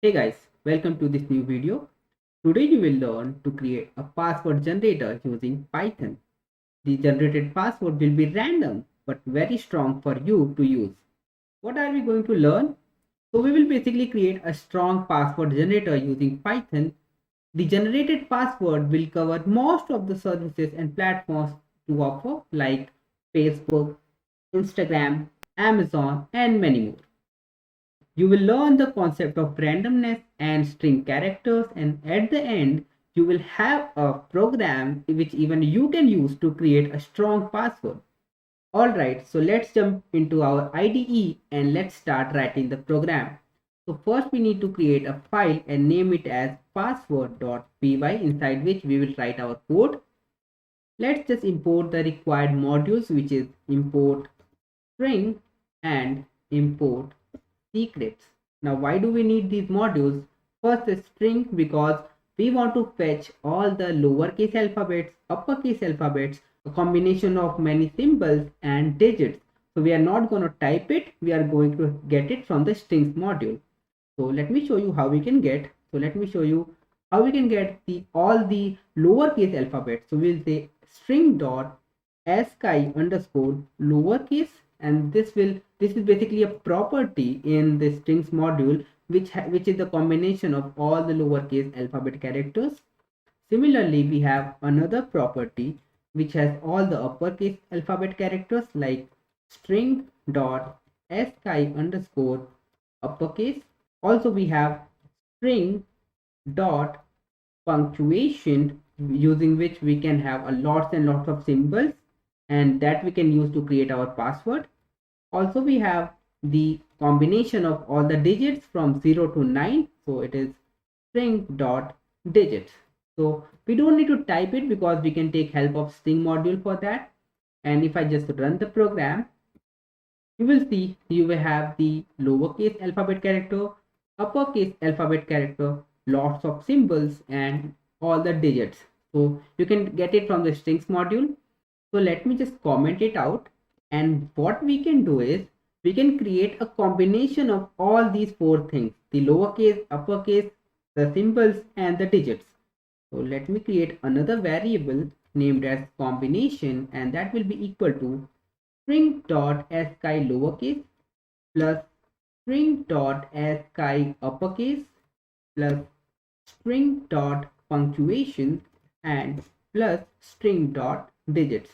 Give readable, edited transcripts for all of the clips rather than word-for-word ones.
Hey guys, welcome to this new video. Today you will learn to create a password generator using Python. The generated password will be random but very strong for you to use. What are we going to learn? So we will basically create a strong password generator using Python. The generated password will cover most of the services and platforms to offer like Facebook, Instagram, Amazon and many more. You will learn the concept of randomness and string characters, and at the end, you will have a program which even you can use to create a strong password. Alright, so let's jump into our IDE and let's start writing the program. So first we need to create a file and name it as password.py, inside which we will write our code. Let's just import the required modules, which is import string and import secrets. Now, why do we need these modules? First is string, because we want to fetch all the lowercase alphabets, uppercase alphabets, a combination of many symbols and digits. So we are not going to type it, we are going to get it from the strings module. So let me show you how we can get. So let me show you how we can get the all the lowercase alphabets. So we'll say string dot ascii underscore lowercase, and this is basically a property in the strings module which is the combination of all the lowercase alphabet characters. Similarly, we have another property which has all the uppercase alphabet characters like string dot ascii underscore uppercase. Also we have string dot punctuation, using which we can have a lots and lots of symbols, and that we can use to create our password. Also we have the combination of all the digits from 0 to 9, so it is string dot digits. So we don't need to type it because we can take help of string module for that. And if I just run the program, you will see you will have the lowercase alphabet character, uppercase alphabet character, lots of symbols and all the digits. So you can get it from the strings module. So let me just comment it out, and what we can do is we can create a combination of all these four things: the lowercase, uppercase, the symbols and the digits. So let me create another variable named as combination, and that will be equal to string dot ascii lowercase plus string dot ascii uppercase plus string dot punctuation and plus string dot digits.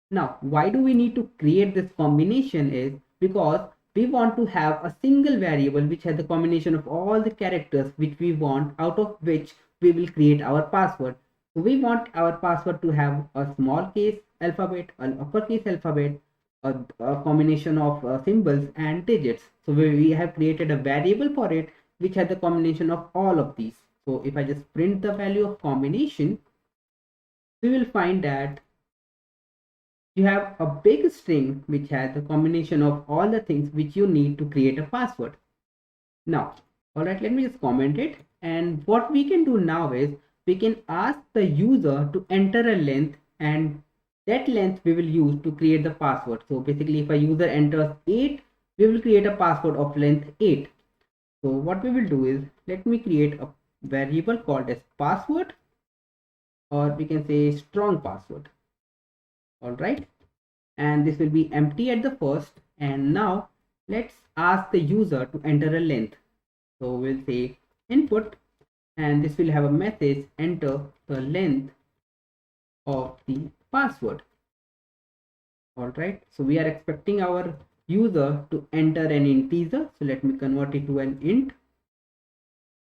Now, why do we need to create this combination is because we want to have a single variable which has the combination of all the characters which we want, out of which we will create our password. So we want our password to have a small case alphabet, an uppercase alphabet, a combination of symbols and digits. So we have created a variable for it which has the combination of all of these. So if I just print the value of combination, we will find that you have a big string which has the combination of all the things which you need to create a password. Now, alright, let me just comment it. And what we can do now is we can ask the user to enter a length, and that length we will use to create the password. So basically, if a user enters 8, we will create a password of length 8. So what we will do is, let me create a variable called as password, or we can say strong password. Alright, and this will be empty at the first. And now let's ask the user to enter a length. So we'll say input, and this will have a message: enter the length of the password. Alright, so we are expecting our user to enter an integer. So let me convert it to an int,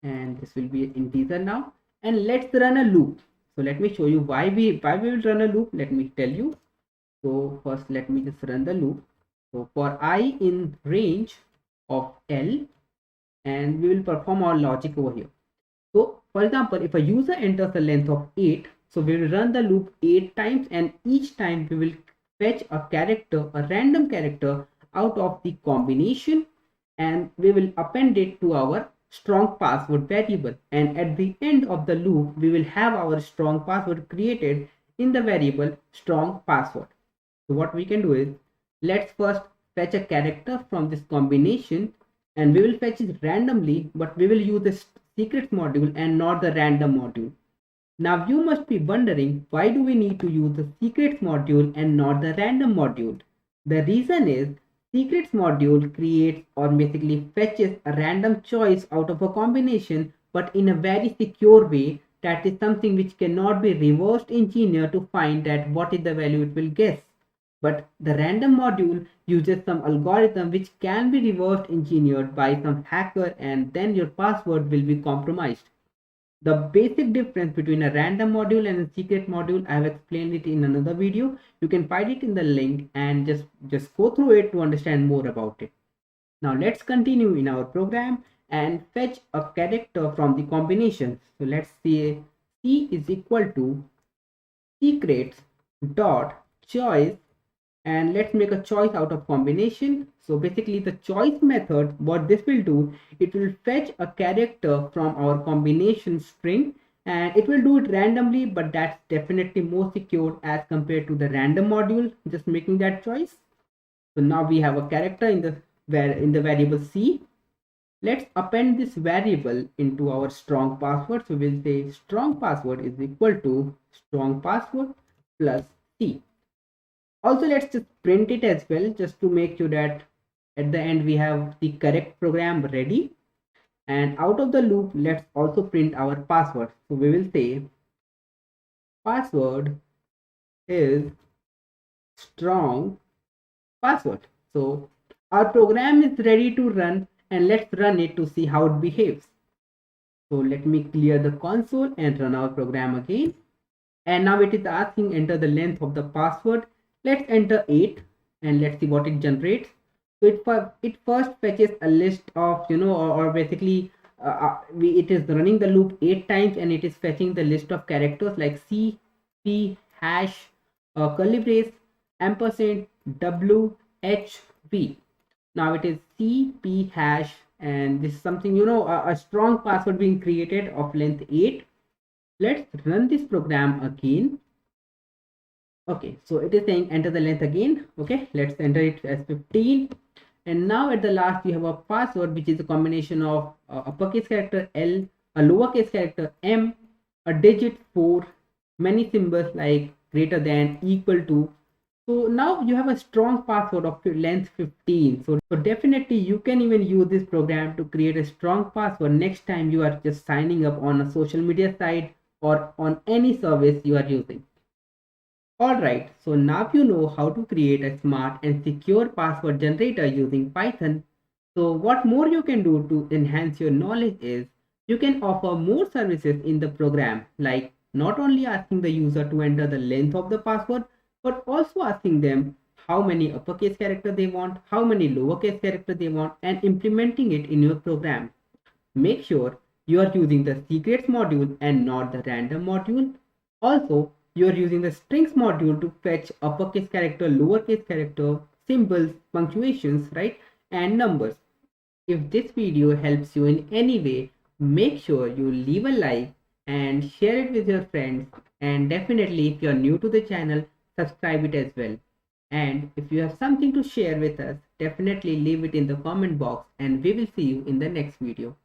and this will be an integer now. And let's run a loop. So let me show you why we will run a loop. Let me tell you. So first let me just run the loop. So for I in range of L, and we will perform our logic over here. So for example, if a user enters a length of 8, so we will run the loop 8 times, and each time we will fetch a character, a random character out of the combination, and we will append it to our strong password variable. And at the end of the loop, we will have our strong password created in the variable strong password. So what we can do is, let's first fetch a character from this combination, and we will fetch it randomly, but we will use the secrets module and not the random module. Now you must be wondering, why do we need to use the secrets module and not the random module? The reason is secrets module creates or basically fetches a random choice out of a combination, but in a very secure way. That is something which cannot be reversed engineered to find that what is the value it will guess. But the random module uses some algorithm which can be reversed engineered by some hacker, and then your password will be compromised. The basic difference between a random module and a secret module, I have explained it in another video. You can find it in the link and just go through it to understand more about it. Now let's continue in our program and fetch a character from the combination. So let's say C is equal to secrets dot choice, and let's make a choice out of combination. So basically the choice method, what this will do, it will fetch a character from our combination string, and it will do it randomly, but that's definitely more secure as compared to the random module just making that choice. So now we have a character in the variable C. Let's append this variable into our strong password. So we'll say strong password is equal to strong password plus C. Also, let's just print it as well, just to make sure that at the end we have the correct program ready. And out of the loop, let's also print our password. So we will say password is strong password. So our program is ready to run, and let's run it to see how it behaves. So let me clear the console and run our program again. And now it is asking enter the length of the password. Let's enter 8 and let's see what it generates. So it first fetches a list of, or basically it is running the loop 8 times, and it is fetching the list of characters like C, P, hash, curly brace, ampersand, W, H, V. Now it is C, P, hash, and this is something, a strong password being created of length 8. Let's run this program again. Okay, so it is saying enter the length again. Okay, let's enter it as 15. And now at the last we have a password which is a combination of uppercase character L, a lowercase character M, a digit 4, many symbols like greater than, equal to. So now you have a strong password of length 15. So definitely you can even use this program to create a strong password next time you are just signing up on a social media site or on any service you are using. Alright, so now you know how to create a smart and secure password generator using Python. So what more you can do to enhance your knowledge is you can offer more services in the program, like not only asking the user to enter the length of the password, but also asking them how many uppercase characters they want, how many lowercase characters they want, and implementing it in your program. Make sure you are using the secrets module and not the random module. Also, you are using the strings module to fetch uppercase character, lowercase character, symbols, punctuations, right, and numbers. If this video helps you in any way, make sure you leave a like and share it with your friends, and definitely if you are new to the channel, subscribe it as well. And if you have something to share with us, definitely leave it in the comment box, and we will see you in the next video.